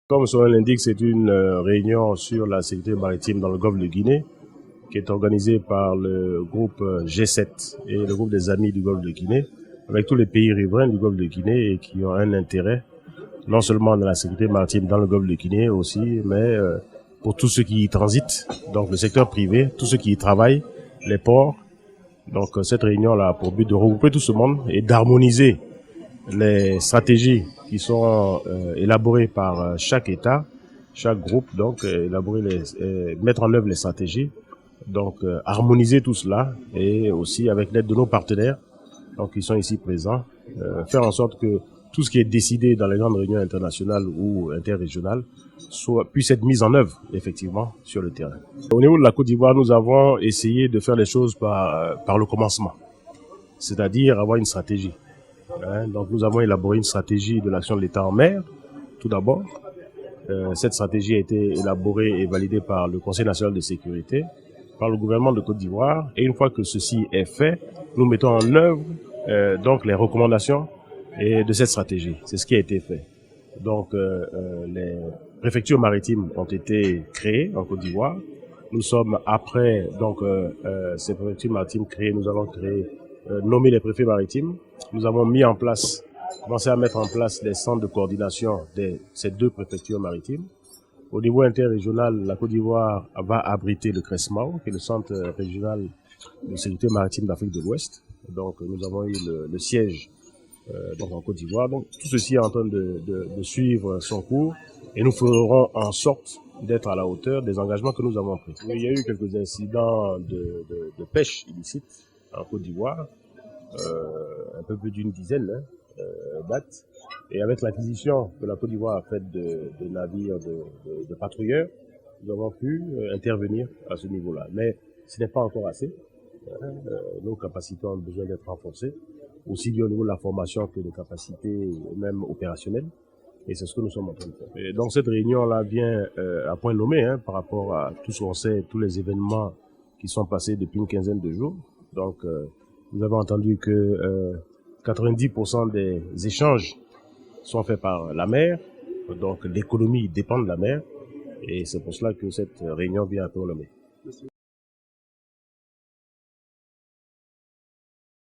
Comme son nom l'indique, c'est une réunion sur la sécurité maritime dans le golfe de Guinée qui est organisée par le groupe G7 et le groupe des amis du golfe de Guinée, avec tous les pays riverains du golfe de Guinée et qui ont un intérêt non seulement dans la sécurité maritime dans le golfe de Guinée aussi, mais pour tous ceux qui y transitent, donc le secteur privé, tous ceux qui y travaillent, les ports. Donc cette réunion-là a pour but de regrouper tout ce monde et d'harmoniser les stratégies qui sont élaborées par chaque État, chaque groupe, donc mettre en œuvre les stratégies, donc harmoniser tout cela et aussi avec l'aide de nos partenaires, donc qui sont ici présents, faire en sorte que tout ce qui est décidé dans les grandes réunions internationales ou interrégionales puisse être mis en œuvre effectivement sur le terrain. Au niveau de la Côte d'Ivoire, nous avons essayé de faire les choses par le commencement, c'est-à-dire avoir une stratégie. Donc nous avons élaboré une stratégie de l'action de l'État en mer, tout d'abord. Cette stratégie a été élaborée et validée par le Conseil national de sécurité, par le gouvernement de Côte d'Ivoire, et une fois que ceci est fait, nous mettons en œuvre donc les recommandations de cette stratégie. C'est ce qui a été fait. Donc les préfectures maritimes ont été créées en Côte d'Ivoire. Nous sommes après donc ces préfectures maritimes créées, nous allons nommer les préfets maritimes. Nous avons commencé à mettre en place des centres de coordination de ces deux préfectures maritimes. Au niveau interrégional, la Côte d'Ivoire va abriter le CRESMAO, qui est le centre régional de sécurité maritime d'Afrique de l'Ouest. Donc nous avons eu le siège donc en Côte d'Ivoire. Donc tout ceci est en train de suivre son cours et nous ferons en sorte d'être à la hauteur des engagements que nous avons pris. Il y a eu quelques incidents de pêche illicite en Côte d'Ivoire, un peu plus d'une dizaine date. Et avec l'acquisition que la Côte d'Ivoire a faite de navires de patrouilleurs, nous avons pu intervenir à ce niveau-là. Mais ce n'est pas encore assez. Nos capacités ont besoin d'être renforcées, aussi bien au niveau de la formation que des capacités même opérationnelles. Et c'est ce que nous sommes en train de faire. Et donc cette réunion-là vient à point nommé par rapport à tout ce qu'on sait, tous les événements qui sont passés depuis une quinzaine de jours. Donc nous avons entendu que 90% des échanges sont faits par la mer, donc l'économie dépend de la mer, et c'est pour cela que cette réunion vient à point nommé.